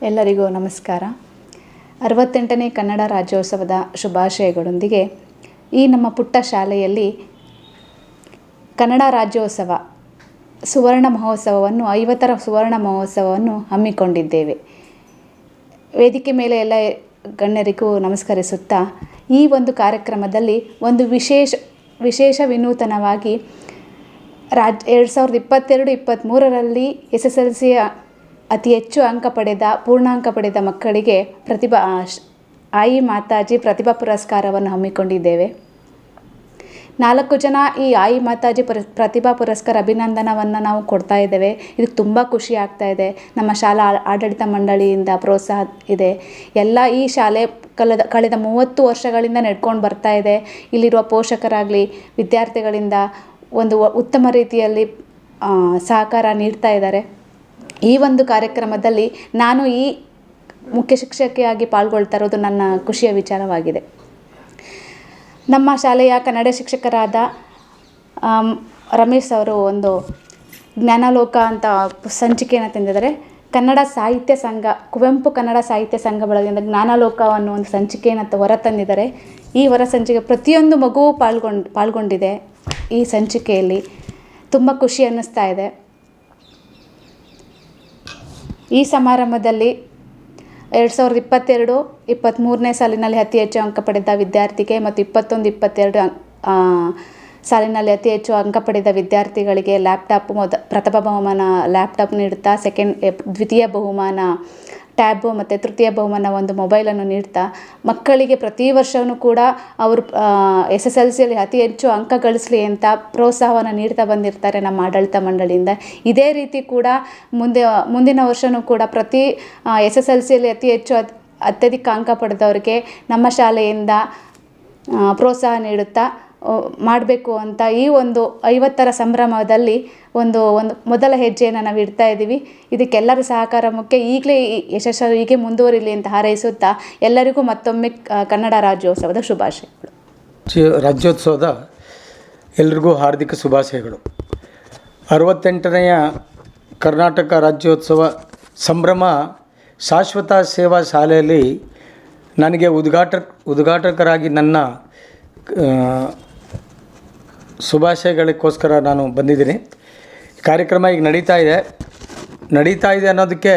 ಎಲ್ಲರಿಗೂ ನಮಸ್ಕಾರ. 68ನೇ ಕನ್ನಡ ರಾಜ್ಯೋತ್ಸವದ ಶುಭಾಶಯಗಳೊಂದಿಗೆ ಈ ನಮ್ಮ ಪುಟ್ಟ ಶಾಲೆಯಲ್ಲಿ ಕನ್ನಡ ರಾಜ್ಯೋತ್ಸವ ಸುವರ್ಣ ಮಹೋತ್ಸವವನ್ನು 50ರ ಸುವರ್ಣ ಮಹೋತ್ಸವವನ್ನು ಹಮ್ಮಿಕೊಂಡಿದ್ದೇವೆ. ವೇದಿಕೆ ಮೇಲೆ ಎಲ್ಲ ಗಣ್ಯರಿಗೂ ನಮಸ್ಕರಿಸುತ್ತಾ ಈ ಒಂದು ಕಾರ್ಯಕ್ರಮದಲ್ಲಿ ಒಂದು ವಿಶೇಷ ವಿನೂತನವಾಗಿ 2022-23ರಲ್ಲಿ SSLCಯ ಅತಿ ಹೆಚ್ಚು ಅಂಕ ಪಡೆದ ಪೂರ್ಣಾಂಕ ಪಡೆದ ಮಕ್ಕಳಿಗೆ ಆಯಿ ಮಾತಾಜಿ ಪ್ರತಿಭಾ ಪುರಸ್ಕಾರವನ್ನು ಹಮ್ಮಿಕೊಂಡಿದ್ದೇವೆ. 4 ಜನ ಈ ಆಯಿ ಮಾತಾಜಿ ಪ್ರತಿಭಾ ಪುರಸ್ಕಾರ ಅಭಿನಂದನವನ್ನು ನಾವು ಕೊಡ್ತಾ ಇದ್ದೇವೆ. ಇದಕ್ಕೆ ತುಂಬ ಖುಷಿ ಆಗ್ತಾ ಇದೆ. ನಮ್ಮ ಶಾಲಾ ಆಡಳಿತ ಮಂಡಳಿಯಿಂದ ಪ್ರೋತ್ಸಾಹ ಇದೆ. ಎಲ್ಲ ಈ ಶಾಲೆ ಕಳೆದ 30 ವರ್ಷಗಳಿಂದ ನಡ್ಕೊಂಡು ಬರ್ತಾ ಇದೆ. ಇಲ್ಲಿರುವ ಪೋಷಕರಾಗಲಿ ವಿದ್ಯಾರ್ಥಿಗಳಿಂದ ಒಂದು ಉತ್ತಮ ರೀತಿಯಲ್ಲಿ ಸಹಕಾರ ನೀಡ್ತಾ ಇದ್ದಾರೆ. ಈ ಒಂದು ಕಾರ್ಯಕ್ರಮದಲ್ಲಿ ನಾನು ಈ ಮುಖ್ಯ ಶಿಕ್ಷಕಿಯಾಗಿ ಪಾಲ್ಗೊಳ್ತಾ ಇರೋದು ನನ್ನ ಖುಷಿಯ ವಿಚಾರವಾಗಿದೆ. ನಮ್ಮ ಶಾಲೆಯ ಕನ್ನಡ ಶಿಕ್ಷಕರಾದ ರಮೇಶ್ ಅವರು ಒಂದು ಜ್ಞಾನಲೋಕ ಅಂತ ಸಂಚಿಕೆಯನ್ನು ತಂದಿದ್ದಾರೆ. ಕನ್ನಡ ಸಾಹಿತ್ಯ ಸಂಘ ಕುವೆಂಪು ಕನ್ನಡ ಸಾಹಿತ್ಯ ಸಂಘ ಬಳಗದಿಂದ ಜ್ಞಾನಲೋಕವನ್ನು ಒಂದು ಸಂಚಿಕೆಯನ್ನು ಹೊರತಂದಿದ್ದಾರೆ. ಈ ಹೊರ ಸಂಚಿಕೆ ಪ್ರತಿಯೊಂದು ಮಗುವು ಪಾಲ್ಗೊಂಡಿದೆ. ಈ ಸಂಚಿಕೆಯಲ್ಲಿ ತುಂಬ ಖುಷಿ ಅನ್ನಿಸ್ತಾ ಇದೆ. ಈ ಸಮಾರಂಭದಲ್ಲಿ 2022-23ನೇ ಸಾಲಿನಲ್ಲಿ ಅತಿ ಹೆಚ್ಚು ಅಂಕ ಪಡೆದ ವಿದ್ಯಾರ್ಥಿಗೆ ಮತ್ತು 21-22 ಸಾಲಿನಲ್ಲಿ ಅತಿ ಹೆಚ್ಚು ಅಂಕ ಪಡೆದ ವಿದ್ಯಾರ್ಥಿಗಳಿಗೆ ಲ್ಯಾಪ್ಟಾಪ್ ಪ್ರಥಮ ಬಹುಮಾನ ಲ್ಯಾಪ್ಟಾಪ್ ನೀಡುತ್ತಾ ದ್ವಿತೀಯ ಬಹುಮಾನ ಟ್ಯಾಬ್ ಮತ್ತು ತೃತೀಯ ಬಹುಮಾನ ಒಂದು ಮೊಬೈಲನ್ನು ನೀಡ್ತಾ ಮಕ್ಕಳಿಗೆ ಪ್ರತಿ ವರ್ಷವೂ ಕೂಡ ಅವರು SSLCಯಲ್ಲಿ ಅತಿ ಹೆಚ್ಚು ಅಂಕ ಗಳಿಸಲಿ ಅಂತ ಪ್ರೋತ್ಸಾಹವನ್ನು ನೀಡ್ತಾ ಬಂದಿರ್ತಾರೆ ನಮ್ಮ ಆಡಳಿತ ಮಂಡಳಿಯಿಂದ. ಇದೇ ರೀತಿ ಕೂಡ ಮುಂದಿನ ವರ್ಷವೂ ಕೂಡ ಪ್ರತಿ SSLCಯಲ್ಲಿ ಅತಿ ಹೆಚ್ಚು ಅತ್ಯಧಿಕ ಅಂಕ ಪಡೆದವರಿಗೆ ನಮ್ಮ ಶಾಲೆಯಿಂದ ಪ್ರೋತ್ಸಾಹ ನೀಡುತ್ತಾ ಮಾಡಬೇಕು ಅಂತ ಈ ಒಂದು 50ರ ಸಂಭ್ರಮದಲ್ಲಿ ಒಂದು ಮೊದಲ ಹೆಜ್ಜೆಯನ್ನು ನಾವು ಇಡ್ತಾ ಇದ್ದೀವಿ. ಇದಕ್ಕೆಲ್ಲರ ಸಹಕಾರ ಮುಖ್ಯ. ಈಗಲೇ ಯಶಸ್ಸು ಹೀಗೆ ಮುಂದುವರಿಲಿ ಅಂತ ಹಾರೈಸುತ್ತಾ ಎಲ್ಲರಿಗೂ ಮತ್ತೊಮ್ಮೆ ಕನ್ನಡ ರಾಜ್ಯೋತ್ಸವದ ಶುಭಾಶಯಗಳು. ರಾಜ್ಯೋತ್ಸವದ ಎಲ್ರಿಗೂ ಹಾರ್ದಿಕ ಶುಭಾಶಯಗಳು. 68ನೆಯ ಕರ್ನಾಟಕ ರಾಜ್ಯೋತ್ಸವ ಸಂಭ್ರಮ ಶಾಶ್ವತ ಸೇವಾ ಶಾಲೆಯಲ್ಲಿ ನನಗೆ ಉದ್ಘಾಟಕರಾಗಿ ನನ್ನ ಶುಭಾಶಯಗಳಿಗೋಸ್ಕರ ನಾನು ಬಂದಿದ್ದೀನಿ. ಕಾರ್ಯಕ್ರಮ ಈಗ ನಡೀತಾ ಇದೆ ಅನ್ನೋದಕ್ಕೆ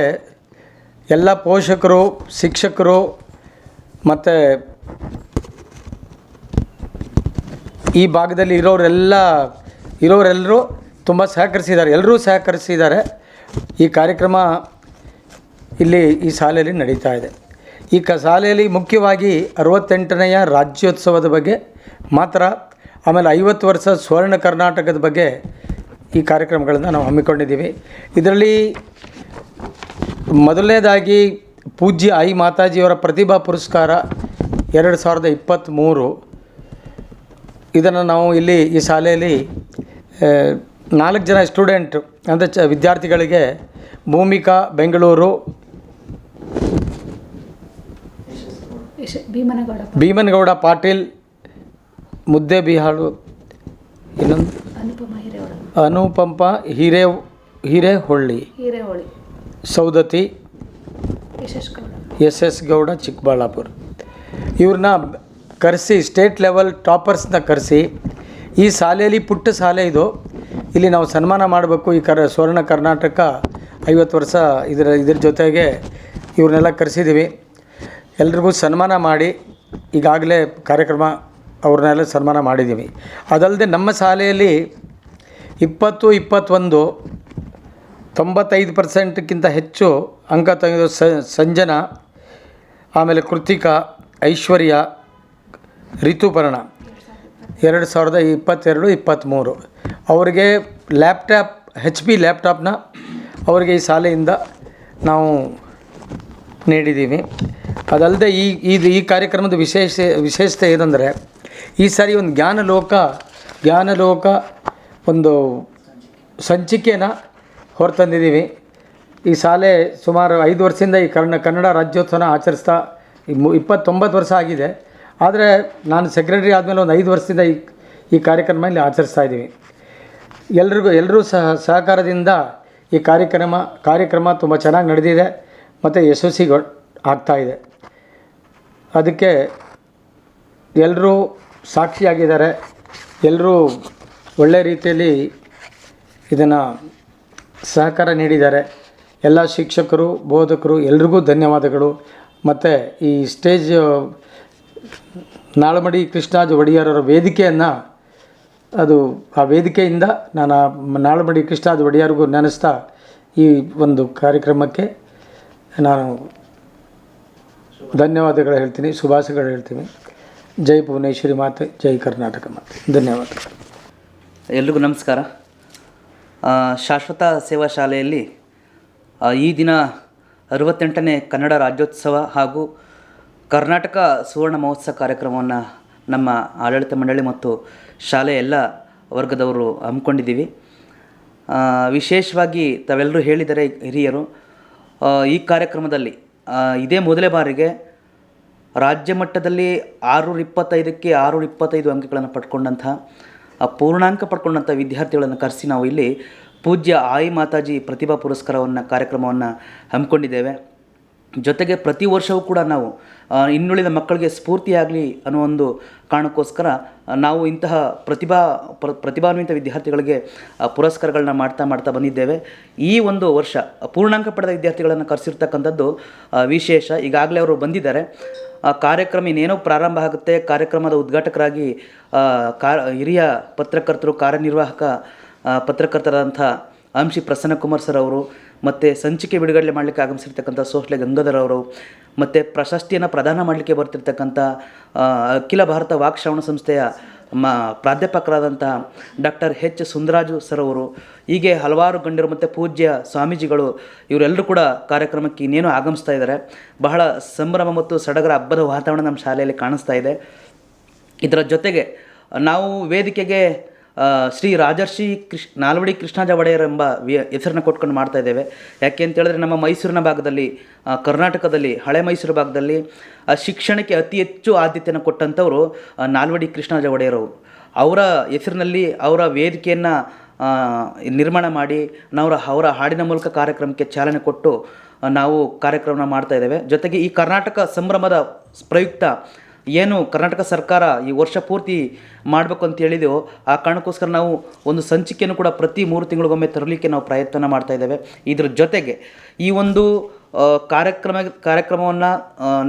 ಎಲ್ಲ ಪೋಷಕರು, ಶಿಕ್ಷಕರು ಮತ್ತು ಈ ಭಾಗದಲ್ಲಿ ಇರೋರೆಲ್ಲರೂ ತುಂಬ ಎಲ್ಲರೂ ಸಹಕರಿಸಿದ್ದಾರೆ. ಈ ಕಾರ್ಯಕ್ರಮ ಇಲ್ಲಿ ಈ ಶಾಲೆಯಲ್ಲಿ ನಡೀತಾ ಇದೆ. ಈ ಶಾಲೆಯಲ್ಲಿ ಮುಖ್ಯವಾಗಿ 68ನೆಯ ರಾಜ್ಯೋತ್ಸವದ ಬಗ್ಗೆ ಮಾತ್ರ, ಆಮೇಲೆ 50 ವರ್ಷ ಸ್ವರ್ಣ ಕರ್ನಾಟಕದ ಬಗ್ಗೆ ಈ ಕಾರ್ಯಕ್ರಮಗಳನ್ನು ನಾವು ಹಮ್ಮಿಕೊಂಡಿದ್ದೀವಿ. ಇದರಲ್ಲಿ ಮೊದಲನೇದಾಗಿ ಪೂಜ್ಯ ಆಯಿ ಮಾತಾಜಿಯವರ ಪ್ರತಿಭಾ ಪುರಸ್ಕಾರ 2023 ಇದನ್ನು ನಾವು ಇಲ್ಲಿ ಈ ಶಾಲೆಯಲ್ಲಿ 4 ಜನ ಸ್ಟೂಡೆಂಟ್ ಅಂದರೆ ವಿದ್ಯಾರ್ಥಿಗಳಿಗೆ ಭೂಮಿಕಾ ಬೆಂಗಳೂರು, ಭೀಮನಗೌಡ ಪಾಟೀಲ್ ಮುದ್ದೇಬಿಹಾಳು, ಇನ್ನೊಂದು ಅನುಪಂಪ ಹಿರೇಹೊಳ್ಳಿ, ಸೌದತ್ತಿ, SS ಗೌಡ ಚಿಕ್ಕಬಳ್ಳಾಪುರ ಇವ್ರನ್ನ ಕರೆಸಿ ಸ್ಟೇಟ್ ಲೆವೆಲ್ ಟಾಪರ್ಸ್ನ ಕರೆಸಿ ಈ ಶಾಲೆಯಲ್ಲಿ ಪುಟ್ಟ ಶಾಲೆ ಇದು, ಇಲ್ಲಿ ನಾವು ಸನ್ಮಾನ ಮಾಡಬೇಕು. ಈ ಸ್ವರ್ಣ ಕರ್ನಾಟಕ 50 ವರ್ಷ ಇದ್ರ ಜೊತೆಗೆ ಇವ್ರನ್ನೆಲ್ಲ ಕರೆಸಿದ್ದೀವಿ. ಎಲ್ರಿಗೂ ಸನ್ಮಾನ ಮಾಡಿ ಈಗಾಗಲೇ ಕಾರ್ಯಕ್ರಮ ಅವ್ರನ್ನೆಲ್ಲ ಸನ್ಮಾನ ಮಾಡಿದ್ದೀವಿ. ಅದಲ್ಲದೆ ನಮ್ಮ ಶಾಲೆಯಲ್ಲಿ 20-21 95%ಕ್ಕಿಂತ ಹೆಚ್ಚು ಅಂಕ ತೆಗೆದು ಸಂಜನಾ, ಆಮೇಲೆ ಕೃತಿಕಾ, ಐಶ್ವರ್ಯ, ಋತುಪರ್ಣ 2022-23 ಅವರಿಗೆ ಲ್ಯಾಪ್ಟಾಪ್ HP ಲ್ಯಾಪ್ಟಾಪ್ನ ಅವರಿಗೆ ಈ ಶಾಲೆಯಿಂದ ನಾವು ನೀಡಿದ್ದೀವಿ. ಅದಲ್ಲದೆ ಈ ಕಾರ್ಯಕ್ರಮದ ವಿಶೇಷತೆ ಏನಂದರೆ ಈ ಸಾರಿ ಒಂದು ಜ್ಞಾನಲೋಕ ಒಂದು ಸಂಚಿಕೆಯನ್ನು ಹೊರತಂದಿದ್ದೀವಿ. ಈ ಶಾಲೆ ಸುಮಾರು 5 ವರ್ಷದಿಂದ ಈ ಕನ್ನಡ ರಾಜ್ಯೋತ್ಸವನ ಆಚರಿಸ್ತಾ 29 ವರ್ಷ ಆಗಿದೆ. ಆದರೆ ನಾನು ಸೆಕ್ರೆಟರಿ ಆದಮೇಲೆ ಒಂದು 5 ವರ್ಷದಿಂದ ಈ ಕಾರ್ಯಕ್ರಮ ಇಲ್ಲಿ ಆಚರಿಸ್ತಾ ಇದ್ದೀವಿ. ಎಲ್ಲರೂ ಸಹಕಾರದಿಂದ ಈ ಕಾರ್ಯಕ್ರಮ ತುಂಬ ಚೆನ್ನಾಗಿ ನಡೆದಿದೆ. ಮತ್ತು ಯಶಸ್ವಿಗಳು ಆಗ್ತಾಯಿದೆ. ಅದಕ್ಕೆ ಎಲ್ಲರೂ ಸಾಕ್ಷಿಯಾಗಿದ್ದಾರೆ. ಎಲ್ಲರೂ ಒಳ್ಳೆ ರೀತಿಯಲ್ಲಿ ಇದನ್ನು ಸಹಕಾರ ನೀಡಿದ್ದಾರೆ. ಎಲ್ಲ ಶಿಕ್ಷಕರು, ಬೋಧಕರು ಎಲ್ರಿಗೂ ಧನ್ಯವಾದಗಳು. ಮತ್ತು ಈ ಸ್ಟೇಜ್ ನಾಳಮಡಿ ಕೃಷ್ಣರಾಜ ಒಡೆಯರವರ ವೇದಿಕೆಯನ್ನು ಆ ವೇದಿಕೆಯಿಂದ ನಾನು ನಾಳಮಡಿ ಕೃಷ್ಣರಾಜ ಒಡೆಯರಿಗೂ ನೆನೆಸ್ತಾ ಈ ಒಂದು ಕಾರ್ಯಕ್ರಮಕ್ಕೆ ನಾನು ಧನ್ಯವಾದಗಳು ಹೇಳ್ತೀನಿ, ಶುಭಾಶಯಗಳು ಹೇಳ್ತೀನಿ. ಜೈ ಭುವನೇಶ್ವರಿ ಮಾತೆ, ಜೈ ಕರ್ನಾಟಕ ಮಾತೆ. ಧನ್ಯವಾದಗಳು. ಎಲ್ರಿಗೂ ನಮಸ್ಕಾರ. ಶಾಶ್ವತ ಸೇವಾ ಶಾಲೆಯಲ್ಲಿ ಈ ದಿನ 68ನೇ ಕನ್ನಡ ರಾಜ್ಯೋತ್ಸವ ಹಾಗೂ ಕರ್ನಾಟಕ ಸುವರ್ಣ ಮಹೋತ್ಸವ ಕಾರ್ಯಕ್ರಮವನ್ನು ನಮ್ಮ ಆಡಳಿತ ಮಂಡಳಿ ಮತ್ತು ಶಾಲೆಯ ಎಲ್ಲ ವರ್ಗದವರು ಹಮ್ಮಿಕೊಂಡಿದ್ದೀವಿ. ವಿಶೇಷವಾಗಿ ತಾವೆಲ್ಲರೂ ಹೇಳಿದರೆ ಹಿರಿಯರು, ಈ ಕಾರ್ಯಕ್ರಮದಲ್ಲಿ ಇದೇ ಮೊದಲೇ ಬಾರಿಗೆ ರಾಜ್ಯ ಮಟ್ಟದಲ್ಲಿ 625ಕ್ಕೆ 625 ಅಂಕಗಳನ್ನು ಪಡ್ಕೊಂಡಂತಹ ಪೂರ್ಣಾಂಕ ಪಡ್ಕೊಂಡಂಥ ವಿದ್ಯಾರ್ಥಿಗಳನ್ನು ಕರೆಸಿ ನಾವು ಇಲ್ಲಿ ಪೂಜ್ಯ ಆಯಿ ಮಾತಾಜಿ ಪ್ರತಿಭಾ ಪುರಸ್ಕಾರವನ್ನು ಕಾರ್ಯಕ್ರಮವನ್ನು ಹಮ್ಮಿಕೊಂಡಿದ್ದೇವೆ. ಜೊತೆಗೆ ಪ್ರತಿ ವರ್ಷವೂ ಕೂಡ ನಾವು ಇನ್ನುಳಿದ ಮಕ್ಕಳಿಗೆ ಸ್ಫೂರ್ತಿಯಾಗಲಿ ಅನ್ನೋ ಒಂದು ಕಾರಣಕ್ಕೋಸ್ಕರ ನಾವು ಇಂತಹ ಪ್ರತಿಭಾನ್ವಿತ ವಿದ್ಯಾರ್ಥಿಗಳಿಗೆ ಪುರಸ್ಕಾರಗಳನ್ನ ಮಾಡ್ತಾ ಬಂದಿದ್ದೇವೆ. ಈ ಒಂದು ವರ್ಷ ಪೂರ್ಣಾಂಕ ಪಡೆದ ವಿದ್ಯಾರ್ಥಿಗಳನ್ನು ಕರೆಸಿರ್ತಕ್ಕಂಥದ್ದು ವಿಶೇಷ. ಈಗಾಗಲೇ ಅವರು ಬಂದಿದ್ದಾರೆ. ಕಾರ್ಯಕ್ರಮ ಇನ್ನೇನೋ ಪ್ರಾರಂಭ ಆಗುತ್ತೆ. ಕಾರ್ಯಕ್ರಮದ ಉದ್ಘಾಟಕರಾಗಿ ಹಿರಿಯ ಪತ್ರಕರ್ತರು, ಕಾರ್ಯನಿರ್ವಾಹಕ ಪತ್ರಕರ್ತರಾದಂಥ ಅಂಶಿ ಪ್ರಸನ್ನಕುಮಾರ್ ಸರ್ ಅವರು, ಮತ್ತು ಸಂಚಿಕೆ ಬಿಡುಗಡೆ ಮಾಡಲಿಕ್ಕೆ ಆಗಮಿಸಿರ್ತಕ್ಕಂಥ ಸೋಸ್ಲೆ ಗಂಗಾಧರ್ ಅವರು, ಮತ್ತು ಪ್ರಶಸ್ತಿಯನ್ನು ಪ್ರದಾನ ಮಾಡಲಿಕ್ಕೆ ಬರ್ತಿರ್ತಕ್ಕಂಥ ಅಖಿಲ ಭಾರತ ವಾಕ್ಶ್ರವಣ ಸಂಸ್ಥೆಯ ಪ್ರಾಧ್ಯಾಪಕರಾದಂಥ ಡಾಕ್ಟರ್ ಎಚ್ ಸುಂದರಾಜು ಸರ್ ಅವರು, ಹೀಗೆ ಹಲವಾರು ಗಣ್ಯರು ಮತ್ತು ಪೂಜ್ಯ ಸ್ವಾಮೀಜಿಗಳು ಇವರೆಲ್ಲರೂ ಕೂಡ ಕಾರ್ಯಕ್ರಮಕ್ಕೆ ಇನ್ನೇನು ಆಗಮಿಸ್ತಾ ಇದ್ದಾರೆ. ಬಹಳ ಸಂಭ್ರಮ ಮತ್ತು ಸಡಗರ ಹಬ್ಬದ ವಾತಾವರಣ ನಮ್ಮ ಶಾಲೆಯಲ್ಲಿ ಕಾಣಿಸ್ತಾ ಇದೆ. ಇದರ ಜೊತೆಗೆ ನಾವು ವೇದಿಕೆಗೆ ಶ್ರೀ ರಾಜರ್ಷಿ ನಾಲ್ವಡಿ ಕೃಷ್ಣರಾಜ ಒಡೆಯರ್ ಎಂಬ ಹೆಸರನ್ನು ಕೊಟ್ಕೊಂಡು ಮಾಡ್ತಾ ಇದ್ದೇವೆ. ಯಾಕೆ ಅಂತ ಹೇಳಿದ್ರೆ ನಮ್ಮ ಮೈಸೂರಿನ ಭಾಗದಲ್ಲಿ, ಕರ್ನಾಟಕದಲ್ಲಿ ಹಳೆ ಮೈಸೂರು ಭಾಗದಲ್ಲಿ ಶಿಕ್ಷಣಕ್ಕೆ ಅತಿ ಹೆಚ್ಚು ಆದ್ಯತೆಯನ್ನು ಕೊಟ್ಟಂಥವರು ನಾಲ್ವಡಿ ಕೃಷ್ಣರಾಜ ಒಡೆಯರವರು. ಅವರ ಹೆಸರಿನಲ್ಲಿ ಅವರ ವೇದಿಕೆಯನ್ನು ನಿರ್ಮಾಣ ಮಾಡಿ ಅವರ ಹಾಡಿನ ಮೂಲಕ ಕಾರ್ಯಕ್ರಮಕ್ಕೆ ಚಾಲನೆ ಕೊಟ್ಟು ನಾವು ಕಾರ್ಯಕ್ರಮ ಮಾಡ್ತಾ ಇದ್ದೇವೆ. ಜೊತೆಗೆ ಈ ಕರ್ನಾಟಕ ಸಂಭ್ರಮದ ಪ್ರಯುಕ್ತ ಏನು ಕರ್ನಾಟಕ ಸರ್ಕಾರ ಈ ವರ್ಷ ಪೂರ್ತಿ ಮಾಡಬೇಕು ಅಂತ ಹೇಳಿದೆವು, ಆ ಕಾರಣಕ್ಕೋಸ್ಕರ ನಾವು ಒಂದು ಸಂಚಿಕೆಯನ್ನು ಕೂಡ ಪ್ರತಿ 3 ತಿಂಗಳಿಗೊಮ್ಮೆ ತರಲಿಕ್ಕೆ ನಾವು ಪ್ರಯತ್ನ ಮಾಡ್ತಾ ಇದ್ದೇವೆ. ಇದ್ರ ಜೊತೆಗೆ ಈ ಒಂದು ಕಾರ್ಯಕ್ರಮವನ್ನು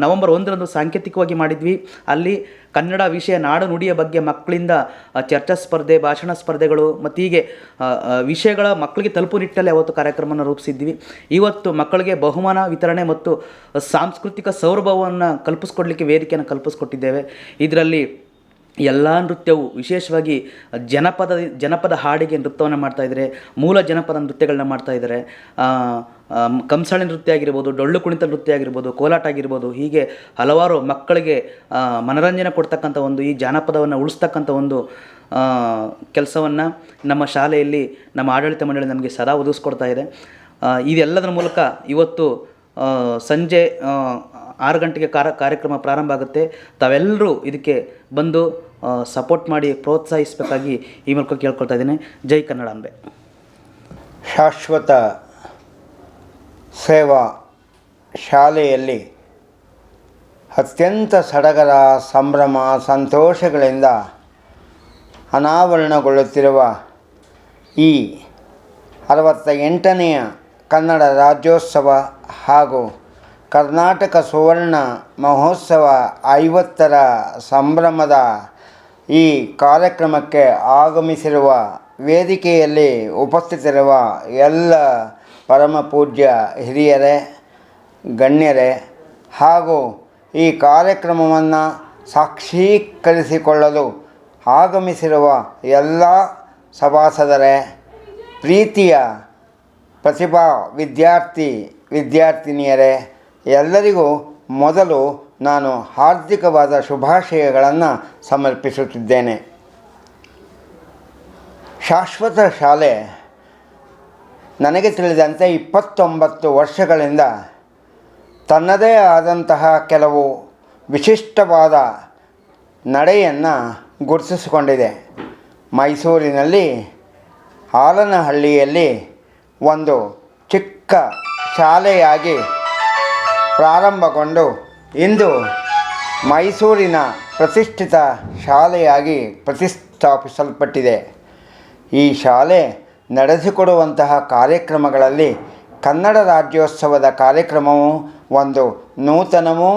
ನವೆಂಬರ್ 1ರಂದು ಸಾಂಕೇತಿಕವಾಗಿ ಮಾಡಿದ್ವಿ. ಅಲ್ಲಿ ಕನ್ನಡ ವಿಷಯ ನಾಡು ನುಡಿಯ ಬಗ್ಗೆ ಮಕ್ಕಳಿಂದ ಚರ್ಚಾ ಸ್ಪರ್ಧೆ, ಭಾಷಣ ಸ್ಪರ್ಧೆಗಳು ಮತ್ತು ಹೀಗೆ ವಿಷಯಗಳ ಮಕ್ಕಳಿಗೆ ತಲುಪುವ ನಿಟ್ಟಲ್ಲಿ ಅವತ್ತು ಕಾರ್ಯಕ್ರಮವನ್ನು ರೂಪಿಸಿದ್ವಿ. ಇವತ್ತು ಮಕ್ಕಳಿಗೆ ಬಹುಮಾನ ವಿತರಣೆ ಮತ್ತು ಸಾಂಸ್ಕೃತಿಕ ಸೌರಭವನ್ನು ಕಲ್ಪಿಸ್ಕೊಡ್ಲಿಕ್ಕೆ ವೇದಿಕೆಯನ್ನು ಕಲ್ಪಿಸ್ಕೊಟ್ಟಿದ್ದೇವೆ. ಇದರಲ್ಲಿ ಎಲ್ಲ ನೃತ್ಯವು ವಿಶೇಷವಾಗಿ ಜನಪದ ಹಾಡಿಗೆ ನೃತ್ಯವನ್ನು ಮಾಡ್ತಾಯಿದ್ದಾರೆ. ಮೂಲ ಜನಪದ ನೃತ್ಯಗಳನ್ನ ಮಾಡ್ತಾಯಿದ್ದಾರೆ. ಕಂಸಾಳೆ ನೃತ್ಯ ಆಗಿರ್ಬೋದು, ಡೊಳ್ಳು ಕುಣಿತ ನೃತ್ಯ ಆಗಿರ್ಬೋದು, ಕೋಲಾಟ ಆಗಿರ್ಬೋದು, ಹೀಗೆ ಹಲವಾರು ಮಕ್ಕಳಿಗೆ ಮನೋರಂಜನೆ ಕೊಡ್ತಕ್ಕಂಥ ಒಂದು ಈ ಜಾನಪದವನ್ನು ಉಳಿಸ್ತಕ್ಕಂಥ ಒಂದು ಕೆಲಸವನ್ನು ನಮ್ಮ ಶಾಲೆಯಲ್ಲಿ ನಮ್ಮ ಆಡಳಿತ ಮಂಡಳಿ ನಮಗೆ ಸದಾ ಒದಗಿಸ್ಕೊಡ್ತಾ ಇದೆ. ಇದೆಲ್ಲದರ ಮೂಲಕ ಇವತ್ತು ಸಂಜೆ 6 ಗಂಟೆಗೆ ಕಾರ್ಯಕ್ರಮ ಪ್ರಾರಂಭ ಆಗುತ್ತೆ. ತಾವೆಲ್ಲರೂ ಇದಕ್ಕೆ ಬಂದು ಸಪೋರ್ಟ್ ಮಾಡಿ ಪ್ರೋತ್ಸಾಹಿಸಬೇಕಾಗಿ ಈ ಮೂಲಕ ಕೇಳ್ಕೊಳ್ತಾ ಇದ್ದೀನಿ. ಜೈ ಕನ್ನಡಾಂಬೆ. ಶಾಶ್ವತ ಸೇವಾ ಶಾಲೆಯಲ್ಲಿ ಅತ್ಯಂತ ಸಡಗರ, ಸಂಭ್ರಮ, ಸಂತೋಷಗಳಿಂದ ಅನಾವರಣಗೊಳ್ಳುತ್ತಿರುವ ಈ 68ನೆಯ ಕನ್ನಡ ರಾಜ್ಯೋತ್ಸವ ಹಾಗೂ ಕರ್ನಾಟಕ ಸುವರ್ಣ ಮಹೋತ್ಸವ 50ರ ಸಂಭ್ರಮದ ಈ ಕಾರ್ಯಕ್ರಮಕ್ಕೆ ಆಗಮಿಸಿರುವ ವೇದಿಕೆಯಲ್ಲಿ ಉಪಸ್ಥಿತರಿರುವ ಎಲ್ಲ ಪರಮ ಪೂಜ್ಯ ಹಿರಿಯರೇ, ಗಣ್ಯರೇ ಹಾಗೂ ಈ ಕಾರ್ಯಕ್ರಮವನ್ನು ಸಾಕ್ಷೀಕರಿಸಿಕೊಳ್ಳಲು ಆಗಮಿಸಿರುವ ಎಲ್ಲ ಸಭಾಸದರೇ, ಪ್ರೀತಿಯ ಪ್ರತಿಭಾ ವಿದ್ಯಾರ್ಥಿನಿಯರೇ, ಎಲ್ಲರಿಗೂ ಮೊದಲು ನಾನು ಹಾರ್ದಿಕವಾದ ಶುಭಾಶಯಗಳನ್ನು ಸಮರ್ಪಿಸುತ್ತಿದ್ದೇನೆ. ಶಾಶ್ವತ ಶಾಲೆ ನನಗೆ ತಿಳಿದಂತೆ 29 ವರ್ಷಗಳಿಂದ ತನ್ನದೇ ಆದಂತಹ ಕೆಲವು ವಿಶಿಷ್ಟವಾದ ನಡೆಯನ್ನು ಗುರುತಿಸಿಕೊಂಡಿದೆ. ಮೈಸೂರಿನಲ್ಲಿ ಆಲನಹಳ್ಳಿಯಲ್ಲಿ ಒಂದು ಚಿಕ್ಕ ಶಾಲೆಯಾಗಿ ಪ್ರಾರಂಭಗೊಂಡು ಇಂದು ಮೈಸೂರಿನ ಪ್ರತಿಷ್ಠಿತ ಶಾಲೆಯಾಗಿ ಪ್ರತಿಷ್ಠಾಪಿಸಲ್ಪಟ್ಟಿದೆ. ಈ ಶಾಲೆ ನಡೆಸಿಕೊಡುವಂತಹ ಕಾರ್ಯಕ್ರಮಗಳಲ್ಲಿ ಕನ್ನಡ ರಾಜ್ಯೋತ್ಸವದ ಕಾರ್ಯಕ್ರಮವು ಒಂದು ನೂತನವೂ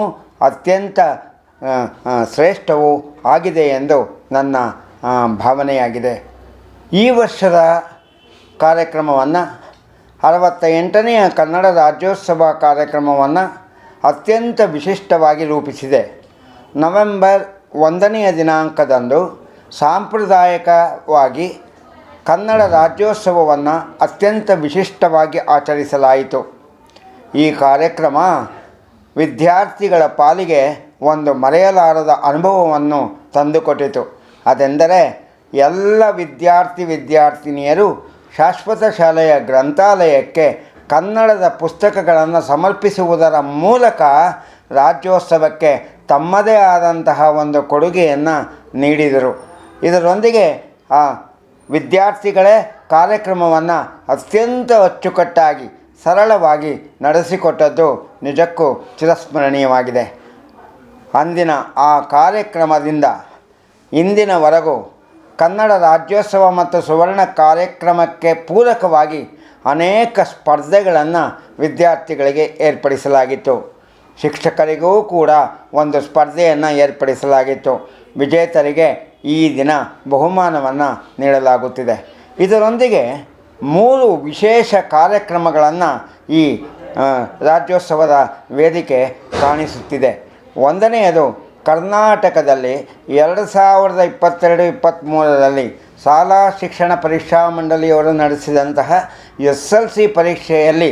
ಅತ್ಯಂತ ಶ್ರೇಷ್ಠವೂ ಆಗಿದೆ ಎಂದು ನನ್ನ ಭಾವನೆಯಾಗಿದೆ. ಈ ವರ್ಷದ ಕಾರ್ಯಕ್ರಮವನ್ನು 68ನೆಯ ಕನ್ನಡ ರಾಜ್ಯೋತ್ಸವ ಕಾರ್ಯಕ್ರಮವನ್ನು ಅತ್ಯಂತ ವಿಶಿಷ್ಟವಾಗಿ ರೂಪಿಸಿದೆ. ನವೆಂಬರ್ 1ನೆಯ ದಿನಾಂಕದಂದು ಸಾಂಪ್ರದಾಯಿಕವಾಗಿ ಕನ್ನಡ ರಾಜ್ಯೋತ್ಸವವನ್ನು ಅತ್ಯಂತ ವಿಶಿಷ್ಟವಾಗಿ ಆಚರಿಸಲಾಯಿತು. ಈ ಕಾರ್ಯಕ್ರಮ ವಿದ್ಯಾರ್ಥಿಗಳ ಪಾಲಿಗೆ ಒಂದು ಮರೆಯಲಾರದ ಅನುಭವವನ್ನು ತಂದುಕೊಟ್ಟಿತು. ಅದೆಂದರೆ ಎಲ್ಲ ವಿದ್ಯಾರ್ಥಿನಿಯರು ಶಾಶ್ವತ ಶಾಲೆಯ ಗ್ರಂಥಾಲಯಕ್ಕೆ ಕನ್ನಡದ ಪುಸ್ತಕಗಳನ್ನು ಸಮರ್ಪಿಸುವುದರ ಮೂಲಕ ರಾಜ್ಯೋತ್ಸವಕ್ಕೆ ತಮ್ಮದೇ ಆದಂತಹ ಒಂದು ಕೊಡುಗೆಯನ್ನು ನೀಡಿದರು. ಇದರೊಂದಿಗೆ ವಿದ್ಯಾರ್ಥಿಗಳೇ ಕಾರ್ಯಕ್ರಮವನ್ನು ಅತ್ಯಂತ ಅಚ್ಚುಕಟ್ಟಾಗಿ ಸರಳವಾಗಿ ನಡೆಸಿಕೊಟ್ಟದ್ದು ನಿಜಕ್ಕೂ ಚಿರಸ್ಮರಣೀಯವಾಗಿದೆ. ಅಂದಿನ ಆ ಕಾರ್ಯಕ್ರಮದಿಂದ ಇಂದಿನವರೆಗೂ ಕನ್ನಡ ರಾಜ್ಯೋತ್ಸವ ಮತ್ತು ಸುವರ್ಣ ಕಾರ್ಯಕ್ರಮಕ್ಕೆ ಪೂರಕವಾಗಿ ಅನೇಕ ಸ್ಪರ್ಧೆಗಳನ್ನು ವಿದ್ಯಾರ್ಥಿಗಳಿಗೆ ಏರ್ಪಡಿಸಲಾಗಿತ್ತು. ಶಿಕ್ಷಕರಿಗೂ ಕೂಡ ಒಂದು ಸ್ಪರ್ಧೆಯನ್ನು ಏರ್ಪಡಿಸಲಾಗಿತ್ತು. ವಿಜೇತರಿಗೆ ಈ ದಿನ ಬಹುಮಾನವನ್ನು ನೀಡಲಾಗುತ್ತಿದೆ. ಇದರೊಂದಿಗೆ 3 ವಿಶೇಷ ಕಾರ್ಯಕ್ರಮಗಳನ್ನು ಈ ರಾಜ್ಯೋತ್ಸವದ ವೇದಿಕೆ ಕಾಣಿಸುತ್ತಿದೆ. ಒಂದನೆಯದು ಕರ್ನಾಟಕದಲ್ಲಿ 2022-23ರಲ್ಲಿ ಶಾಲಾ ಶಿಕ್ಷಣ ಪರೀಕ್ಷಾ ಮಂಡಳಿಯವರು ನಡೆಸಿದಂತಹ SLC ಪರೀಕ್ಷೆಯಲ್ಲಿ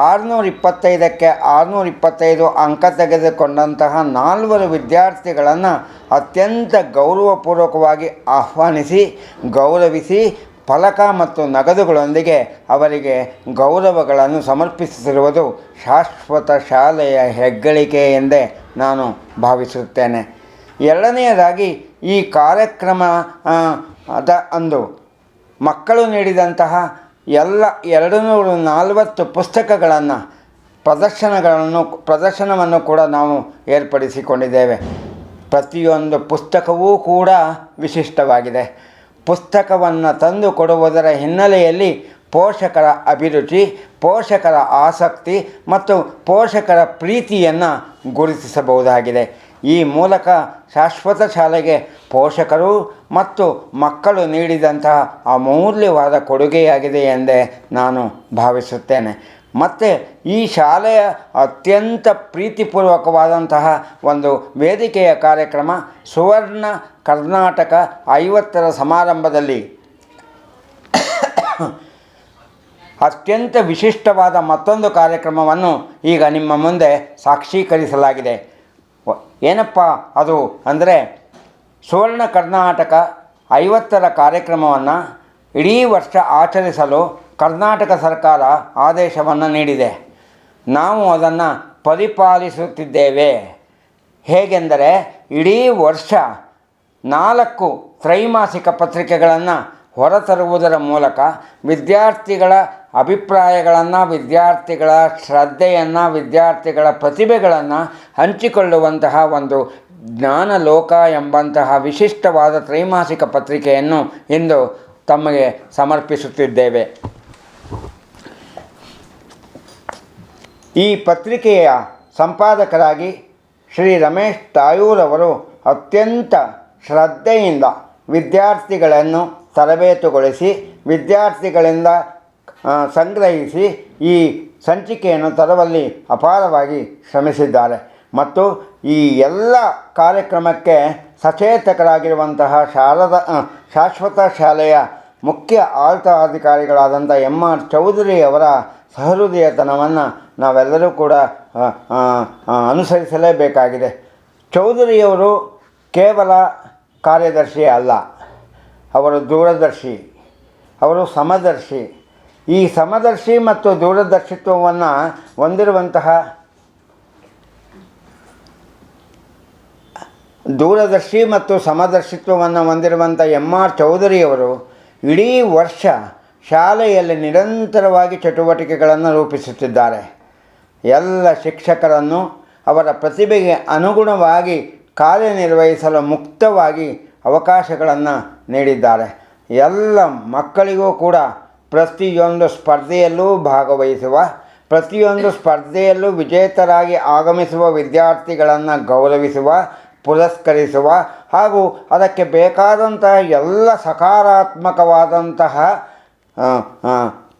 625ಕ್ಕೆ 625 ಅಂಕ ತೆಗೆದುಕೊಂಡಂತಹ 4 ವಿದ್ಯಾರ್ಥಿಗಳನ್ನು ಅತ್ಯಂತ ಗೌರವಪೂರ್ವಕವಾಗಿ ಆಹ್ವಾನಿಸಿ ಗೌರವಿಸಿ ಫಲಕ ಮತ್ತು ನಗದುಗಳೊಂದಿಗೆ ಅವರಿಗೆ ಗೌರವಗಳನ್ನು ಸಮರ್ಪಿಸುತ್ತಿರುವುದು ಶಾಶ್ವತ ಶಾಲೆಯ ಹೆಗ್ಗಳಿಕೆ ಎಂದೇ ನಾನು ಭಾವಿಸುತ್ತೇನೆ. ಎರಡನೆಯದಾಗಿ ಈ ಕಾರ್ಯಕ್ರಮದ ಅಂದು ಮಕ್ಕಳು ನೀಡಿದಂತಹ ಎಲ್ಲ 240 ಪುಸ್ತಕಗಳನ್ನು ಪ್ರದರ್ಶನವನ್ನು ಕೂಡ ನಾವು ಏರ್ಪಡಿಸಿಕೊಂಡಿದ್ದೇವೆ. ಪ್ರತಿಯೊಂದು ಪುಸ್ತಕವೂ ಕೂಡ ವಿಶಿಷ್ಟವಾಗಿದೆ. ಪುಸ್ತಕವನ್ನು ತಂದು ಕೊಡುವುದರ ಹಿನ್ನೆಲೆಯಲ್ಲಿ ಪೋಷಕರ ಅಭಿರುಚಿ, ಪೋಷಕರ ಆಸಕ್ತಿ ಮತ್ತು ಪೋಷಕರ ಪ್ರೀತಿಯನ್ನು ಗುರುತಿಸಬಹುದಾಗಿದೆ. ಈ ಮೂಲಕ ಶಾಶ್ವತ ಶಾಲೆಗೆ ಪೋಷಕರು ಮತ್ತು ಮಕ್ಕಳು ನೀಡಿದಂತಹ ಅಮೂಲ್ಯವಾದ ಕೊಡುಗೆಯಾಗಿದೆ ಎಂದೇ ನಾನು ಭಾವಿಸುತ್ತೇನೆ. ಮತ್ತು ಈ ಶಾಲೆಯ ಅತ್ಯಂತ ಪ್ರೀತಿಪೂರ್ವಕವಾದಂತಹ ಒಂದು ವೇದಿಕೆಯ ಕಾರ್ಯಕ್ರಮ ಸುವರ್ಣ ಕರ್ನಾಟಕ 50ರ ಸಮಾರಂಭದಲ್ಲಿ ಅತ್ಯಂತ ವಿಶಿಷ್ಟವಾದ ಮತ್ತೊಂದು ಕಾರ್ಯಕ್ರಮವನ್ನು ಈಗ ನಿಮ್ಮ ಮುಂದೆ ಸಾಕ್ಷೀಕರಿಸಲಾಗಿದೆ. ಏನಪ್ಪ ಅದು ಅಂದರೆ, ಸುವರ್ಣ ಕರ್ನಾಟಕ 50ರ ಕಾರ್ಯಕ್ರಮವನ್ನು ಇಡೀ ವರ್ಷ ಆಚರಿಸಲು ಕರ್ನಾಟಕ ಸರ್ಕಾರ ಆದೇಶವನ್ನು ನೀಡಿದೆ. ನಾವು ಅದನ್ನು ಪರಿಪಾಲಿಸುತ್ತಿದ್ದೇವೆ. ಹೇಗೆಂದರೆ, ಇಡೀ ವರ್ಷ 4 ತ್ರೈಮಾಸಿಕ ಪತ್ರಿಕೆಗಳನ್ನು ಹೊರತರುವುದರ ಮೂಲಕ ವಿದ್ಯಾರ್ಥಿಗಳ ಅಭಿಪ್ರಾಯಗಳನ್ನು, ವಿದ್ಯಾರ್ಥಿಗಳ ಶ್ರದ್ಧೆಯನ್ನು, ವಿದ್ಯಾರ್ಥಿಗಳ ಪ್ರತಿಭೆಗಳನ್ನು ಹಂಚಿಕೊಳ್ಳುವಂತಹ ಒಂದು ಜ್ಞಾನಲೋಕ ಎಂಬಂತಹ ವಿಶಿಷ್ಟವಾದ ತ್ರೈಮಾಸಿಕ ಪತ್ರಿಕೆಯನ್ನು ಇಂದು ತಮಗೆ ಸಮರ್ಪಿಸುತ್ತಿದ್ದೇವೆ. ಈ ಪತ್ರಿಕೆಯ ಸಂಪಾದಕರಾಗಿ ಶ್ರೀ ರಮೇಶ್ ತಾಯೂರವರು ಅತ್ಯಂತ ಶ್ರದ್ಧೆಯಿಂದ ವಿದ್ಯಾರ್ಥಿಗಳನ್ನು ತರಬೇತುಗೊಳಿಸಿ ವಿದ್ಯಾರ್ಥಿಗಳಿಂದ ಸಂಗ್ರಹಿಸಿ ಈ ಸಂಚಿಕೆಯನ್ನು ತರುವಲ್ಲಿ ಅಪಾರವಾಗಿ ಶ್ರಮಿಸಿದ್ದಾರೆ. ಮತ್ತು ಈ ಎಲ್ಲ ಕಾರ್ಯಕ್ರಮಕ್ಕೆ ಸಚೇತಕರಾಗಿರುವಂತಹ ಶಾಶ್ವತ ಶಾಲೆಯ ಮುಖ್ಯ ಆಡಳಿತಾಧಿಕಾರಿಗಳಾದಂಥ MR ಚೌಧರಿಯವರ ಸಹೃದಯತನವನ್ನು ನಾವೆಲ್ಲರೂ ಕೂಡ ಅನುಸರಿಸಲೇಬೇಕಾಗಿದೆ. ಚೌಧರಿಯವರು ಕೇವಲ ಕಾರ್ಯದರ್ಶಿ ಅಲ್ಲ, ಅವರು ದೂರದರ್ಶಿ, ಅವರು ಸಮದರ್ಶಿ. ಈ ಸಮದರ್ಶಿ ಮತ್ತು ದೂರದರ್ಶಿತ್ವವನ್ನು ಹೊಂದಿರುವಂತಹ MR ಚೌಧರಿಯವರು ಇಡೀ ವರ್ಷ ಶಾಲೆಯಲ್ಲಿ ನಿರಂತರವಾಗಿ ಚಟುವಟಿಕೆಗಳನ್ನು ರೂಪಿಸುತ್ತಿದ್ದಾರೆ. ಎಲ್ಲ ಶಿಕ್ಷಕರನ್ನು ಅವರ ಪ್ರತಿಭೆಗೆ ಅನುಗುಣವಾಗಿ ಕಾರ್ಯನಿರ್ವಹಿಸಲು ಮುಕ್ತವಾಗಿ ಅವಕಾಶಗಳನ್ನು ನೀಡಿದ್ದಾರೆ. ಎಲ್ಲ ಮಕ್ಕಳಿಗೂ ಕೂಡ ಪ್ರತಿಯೊಂದು ಸ್ಪರ್ಧೆಯಲ್ಲೂ ಭಾಗವಹಿಸುವ, ಪ್ರತಿಯೊಂದು ಸ್ಪರ್ಧೆಯಲ್ಲೂ ವಿಜೇತರಾಗಿ ಆಗಮಿಸುವ ವಿದ್ಯಾರ್ಥಿಗಳನ್ನು ಗೌರವಿಸುವ, ಪುರಸ್ಕರಿಸುವ ಹಾಗೂ ಅದಕ್ಕೆ ಬೇಕಾದಂತಹ ಎಲ್ಲ ಸಕಾರಾತ್ಮಕವಾದಂತಹ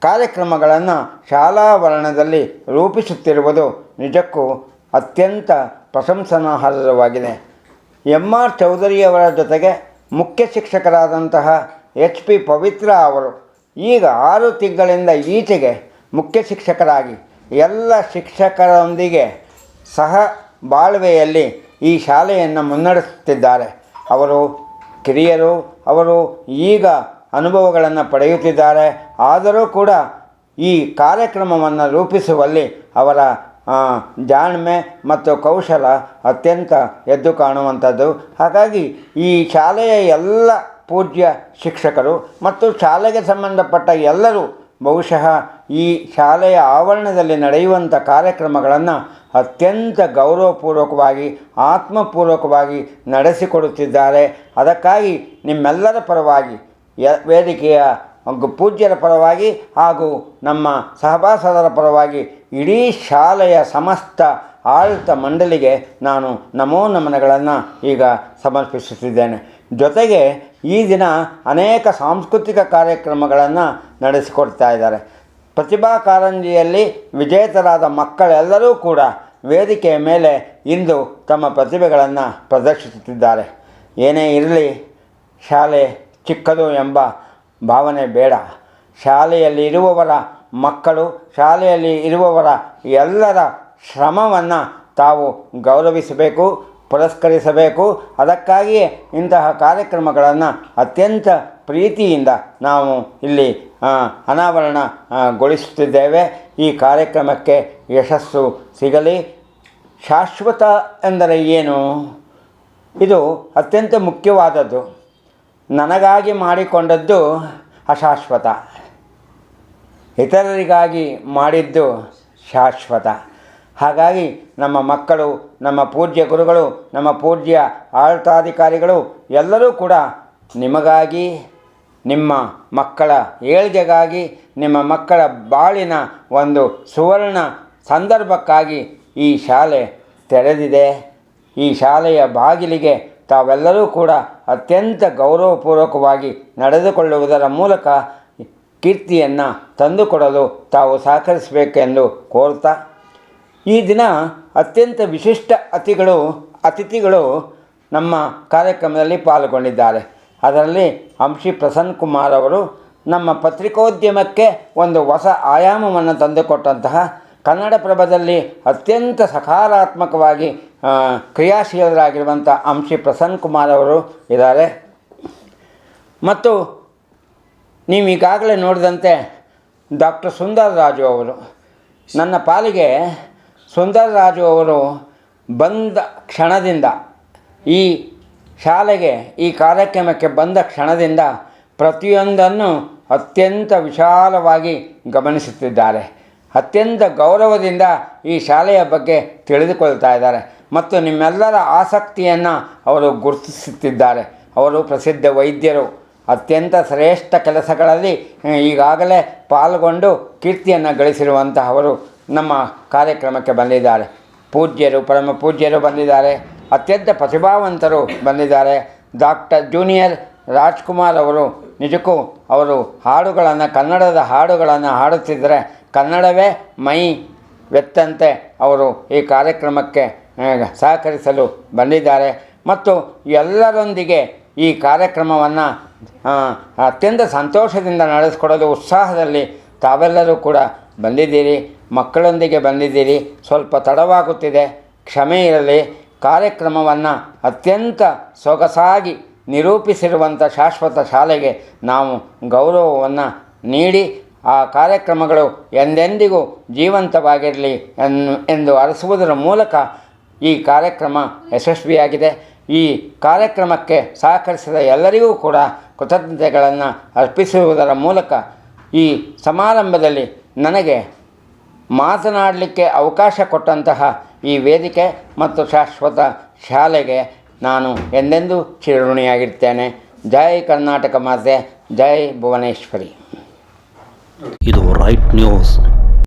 ಕಾರ್ಯಕ್ರಮಗಳನ್ನು ಶಾಲಾವರಣದಲ್ಲಿ ರೂಪಿಸುತ್ತಿರುವುದು ನಿಜಕ್ಕೂ ಅತ್ಯಂತ ಪ್ರಶಂಸನಾರ್ಹವಾಗಿದೆ. ಎಮ್.ಆರ್. ಚೌಧರಿಯವರ ಜೊತೆಗೆ ಮುಖ್ಯ ಶಿಕ್ಷಕರಾದಂತಹ HP ಪವಿತ್ರ ಅವರು ಈಗ 6 ತಿಂಗಳಿಂದ ಈಚೆಗೆ ಮುಖ್ಯ ಶಿಕ್ಷಕರಾಗಿ ಎಲ್ಲ ಶಿಕ್ಷಕರೊಂದಿಗೆ ಸಹ ಬಾಳ್ವೆಯಲ್ಲಿ ಈ ಶಾಲೆಯನ್ನು ಮುನ್ನಡೆಸುತ್ತಿದ್ದಾರೆ. ಅವರು ಕಿರಿಯರು, ಅವರು ಈಗ ಅನುಭವಗಳನ್ನು ಪಡೆಯುತ್ತಿದ್ದಾರೆ. ಆದರೂ ಕೂಡ ಈ ಕಾರ್ಯಕ್ರಮವನ್ನು ರೂಪಿಸುವಲ್ಲಿ ಅವರ ಜಾಣ್ಮೆ ಮತ್ತು ಕೌಶಲ ಅತ್ಯಂತ ಎದ್ದು ಕಾಣುವಂಥದ್ದು. ಹಾಗಾಗಿ ಈ ಶಾಲೆಯ ಎಲ್ಲ ಪೂಜ್ಯ ಶಿಕ್ಷಕರು ಮತ್ತು ಶಾಲೆಗೆ ಸಂಬಂಧಪಟ್ಟ ಎಲ್ಲರೂ ಬಹುಶಃ ಈ ಶಾಲೆಯ ಆವರಣದಲ್ಲಿ ನಡೆಯುವಂಥ ಕಾರ್ಯಕ್ರಮಗಳನ್ನು ಅತ್ಯಂತ ಗೌರವಪೂರ್ವಕವಾಗಿ ಆತ್ಮಪೂರ್ವಕವಾಗಿ ನಡೆಸಿಕೊಡುತ್ತಿದ್ದಾರೆ. ಅದಕ್ಕಾಗಿ ನಿಮ್ಮೆಲ್ಲರ ಪರವಾಗಿ ವೇದಿಕೆಯ ಪೂಜ್ಯರ ಪರವಾಗಿ ಹಾಗೂ ನಮ್ಮ ಸಹಭಾಸದರ ಪರವಾಗಿ ಇಡೀ ಶಾಲೆಯ ಸಮಸ್ತ ಆಡಳಿತ ಮಂಡಳಿಗೆ ನಾನು ನಮೋ ನಮನಗಳನ್ನು ಈಗ ಸಮರ್ಪಿಸುತ್ತಿದ್ದೇನೆ. ಜೊತೆಗೆ ಈ ದಿನ ಅನೇಕ ಸಾಂಸ್ಕೃತಿಕ ಕಾರ್ಯಕ್ರಮಗಳನ್ನು ನಡೆಸಿಕೊಡ್ತಾ ಇದ್ದಾರೆ. ಪ್ರತಿಭಾ ಕಾರಂಜಿಯಲ್ಲಿ ವಿಜೇತರಾದ ಮಕ್ಕಳೆಲ್ಲರೂ ಕೂಡ ವೇದಿಕೆಯ ಮೇಲೆ ಇಂದು ತಮ್ಮ ಪ್ರತಿಭೆಗಳನ್ನು ಪ್ರದರ್ಶಿಸುತ್ತಿದ್ದಾರೆ. ಏನೇ ಇರಲಿ, ಶಾಲೆ ಚಿಕ್ಕದು ಎಂಬ ಭಾವನೆ ಬೇಡ. ಶಾಲೆಯಲ್ಲಿ ಇರುವವರ ಮಕ್ಕಳು, ಶಾಲೆಯಲ್ಲಿ ಇರುವವರ ಎಲ್ಲರ ಶ್ರಮವನ್ನು ತಾವು ಗೌರವಿಸಬೇಕು, ಪುರಸ್ಕರಿಸಬೇಕು. ಅದಕ್ಕಾಗಿಯೇ ಇಂತಹ ಕಾರ್ಯಕ್ರಮಗಳನ್ನು ಅತ್ಯಂತ ಪ್ರೀತಿಯಿಂದ ನಾವು ಇಲ್ಲಿ ಅನಾವರಣಗೊಳಿಸುತ್ತಿದ್ದೇವೆ. ಈ ಕಾರ್ಯಕ್ರಮಕ್ಕೆ ಯಶಸ್ಸು ಸಿಗಲಿ. ಶಾಶ್ವತ ಎಂದರೆ ಏನು? ಇದು ಅತ್ಯಂತ ಮುಖ್ಯವಾದದ್ದು. ನನಗಾಗಿ ಮಾಡಿಕೊಂಡದ್ದು ಅಶಾಶ್ವತ, ಇತರರಿಗಾಗಿ ಮಾಡಿದ್ದು ಶಾಶ್ವತ. ಹಾಗಾಗಿ ನಮ್ಮ ಮಕ್ಕಳು, ನಮ್ಮ ಪೂಜ್ಯ ಗುರುಗಳು, ನಮ್ಮ ಪೂಜ್ಯ ಆಡಳಿತಾಧಿಕಾರಿಗಳು ಎಲ್ಲರೂ ಕೂಡ ನಿಮಗಾಗಿ, ನಿಮ್ಮ ಮಕ್ಕಳ ಏಳ್ಗೆಗಾಗಿ, ನಿಮ್ಮ ಮಕ್ಕಳ ಬಾಳಿನ ಒಂದು ಸುವರ್ಣ ಸಂದರ್ಭಕ್ಕಾಗಿ ಈ ಶಾಲೆ ತೆರೆದಿದೆ. ಈ ಶಾಲೆಯ ಬಾಗಿಲಿಗೆ ತಾವೆಲ್ಲರೂ ಕೂಡ ಅತ್ಯಂತ ಗೌರವಪೂರ್ವಕವಾಗಿ ನಡೆದುಕೊಳ್ಳುವುದರ ಮೂಲಕ ಕೀರ್ತಿಯನ್ನು ತಂದುಕೊಡಲು ತಾವು ಸಹಕರಿಸಬೇಕೆಂದು ಕೋರ್ತಾ, ಈ ದಿನ ಅತ್ಯಂತ ವಿಶಿಷ್ಟ ಅತಿಥಿಗಳು ನಮ್ಮ ಕಾರ್ಯಕ್ರಮದಲ್ಲಿ ಪಾಲ್ಗೊಂಡಿದ್ದಾರೆ. ಅದರಲ್ಲಿ ಅಂಶಿ ಪ್ರಸನ್ನ ಕುಮಾರ್ ಅವರು ನಮ್ಮ ಪತ್ರಿಕೋದ್ಯಮಕ್ಕೆ ಒಂದು ಹೊಸ ಆಯಾಮವನ್ನು ತಂದುಕೊಟ್ಟಂತಹ ಕನ್ನಡಪ್ರಭದಲ್ಲಿ ಅತ್ಯಂತ ಸಕಾರಾತ್ಮಕವಾಗಿ ಕ್ರಿಯಾಶೀಲರಾಗಿರುವಂಥ ಅಂಶಿ ಪ್ರಸನ್ನ ಕುಮಾರ್ ಅವರು ಇದ್ದಾರೆ. ಮತ್ತು ನೀವು ಈಗಾಗಲೇ ನೋಡಿದಂತೆ ಡಾಕ್ಟರ್ ಸುಂದರರಾಜು ಅವರು, ನನ್ನ ಪಾಲಿಗೆ ಸುಂದರರಾಜು ಅವರು ಬಂದ ಕ್ಷಣದಿಂದ, ಈ ಶಾಲೆಗೆ, ಈ ಕಾರ್ಯಕ್ರಮಕ್ಕೆ ಬಂದ ಕ್ಷಣದಿಂದ ಪ್ರತಿಯೊಂದನ್ನು ಅತ್ಯಂತ ವಿಶಾಲವಾಗಿ ಗಮನಿಸುತ್ತಿದ್ದಾರೆ. ಅತ್ಯಂತ ಗೌರವದಿಂದ ಈ ಶಾಲೆಯ ಬಗ್ಗೆ ತಿಳಿದುಕೊಳ್ತಾ ಇದ್ದಾರೆ ಮತ್ತು ನಿಮ್ಮೆಲ್ಲರ ಆಸಕ್ತಿಯನ್ನು ಅವರು ಗುರುತಿಸುತ್ತಿದ್ದಾರೆ. ಅವರು ಪ್ರಸಿದ್ಧ ವೈದ್ಯರು, ಅತ್ಯಂತ ಶ್ರೇಷ್ಠ ಕೆಲಸಗಳಲ್ಲಿ ಈಗಾಗಲೇ ಪಾಲ್ಗೊಂಡು ಕೀರ್ತಿಯನ್ನು ಗಳಿಸಿರುವಂತಹವರು ನಮ್ಮ ಕಾರ್ಯಕ್ರಮಕ್ಕೆ ಬಂದಿದ್ದಾರೆ. ಪೂಜ್ಯರು, ಪರಮ ಪೂಜ್ಯರು ಬಂದಿದ್ದಾರೆ, ಅತ್ಯಂತ ಪ್ರತಿಭಾವಂತರು ಬಂದಿದ್ದಾರೆ. ಡಾಕ್ಟರ್ ಜೂನಿಯರ್ ರಾಜ್ಕುಮಾರ್ ಅವರು ನಿಜಕ್ಕೂ ಅವರು ಹಾಡುಗಳನ್ನು, ಕನ್ನಡದ ಹಾಡುಗಳನ್ನು ಹಾಡುತ್ತಿದ್ದರೆ ಕನ್ನಡವೇ ಮೈ ವೆತ್ತಂತೆ ಅವರು ಈ ಕಾರ್ಯಕ್ರಮಕ್ಕೆ ಸಹಕರಿಸಲು ಬಂದಿದ್ದಾರೆ. ಮತ್ತು ಎಲ್ಲರೊಂದಿಗೆ ಈ ಕಾರ್ಯಕ್ರಮವನ್ನು ಅತ್ಯಂತ ಸಂತೋಷದಿಂದ ನಡೆಸಿಕೊಡಲು ಉತ್ಸಾಹದಲ್ಲಿ ತಾವೆಲ್ಲರೂ ಕೂಡ ಬಂದಿದ್ದೀರಿ. ಮಕ್ಕಳೊಂದಿಗೆ ಬಂದಿದ್ದೀರಿ. ಸ್ವಲ್ಪ ತಡವಾಗುತ್ತಿದೆ, ಕ್ಷಮೆ ಇರಲಿ. ಕಾರ್ಯಕ್ರಮವನ್ನು ಅತ್ಯಂತ ಸೊಗಸಾಗಿ ನಿರೂಪಿಸಿರುವಂಥ ಶಾಶ್ವತ ಶಾಲೆಗೆ ನಾವು ಗೌರವವನ್ನು ನೀಡಿ ಆ ಕಾರ್ಯಕ್ರಮಗಳು ಎಂದೆಂದಿಗೂ ಜೀವಂತವಾಗಿರಲಿ ಎಂದು ಅರಸುವುದರ ಮೂಲಕ ಈ ಕಾರ್ಯಕ್ರಮ ಯಶಸ್ವಿಯಾಗಿದೆ. ಈ ಕಾರ್ಯಕ್ರಮಕ್ಕೆ ಸಹಕರಿಸಿದ ಎಲ್ಲರಿಗೂ ಕೂಡ ಕೃತಜ್ಞತೆಗಳನ್ನು ಅರ್ಪಿಸುವುದರ ಮೂಲಕ ಈ ಸಮಾರಂಭದಲ್ಲಿ ನನಗೆ ಮಾತನಾಡಲಿಕ್ಕೆ ಅವಕಾಶ ಕೊಟ್ಟಂತಹ ಈ ವೇದಿಕೆ ಮತ್ತು ಶಾಶ್ವತ ಶಾಲೆಗೆ ನಾನು ಎಂದೆಂದೂ ಚಿರಋಣಿಯಾಗಿರ್ತೇನೆ. ಜೈ ಕರ್ನಾಟಕ ಮಾತೆ, ಜೈ ಭುವನೇಶ್ವರಿ. ಇದು ರೈಟ್ ನ್ಯೂಸ್.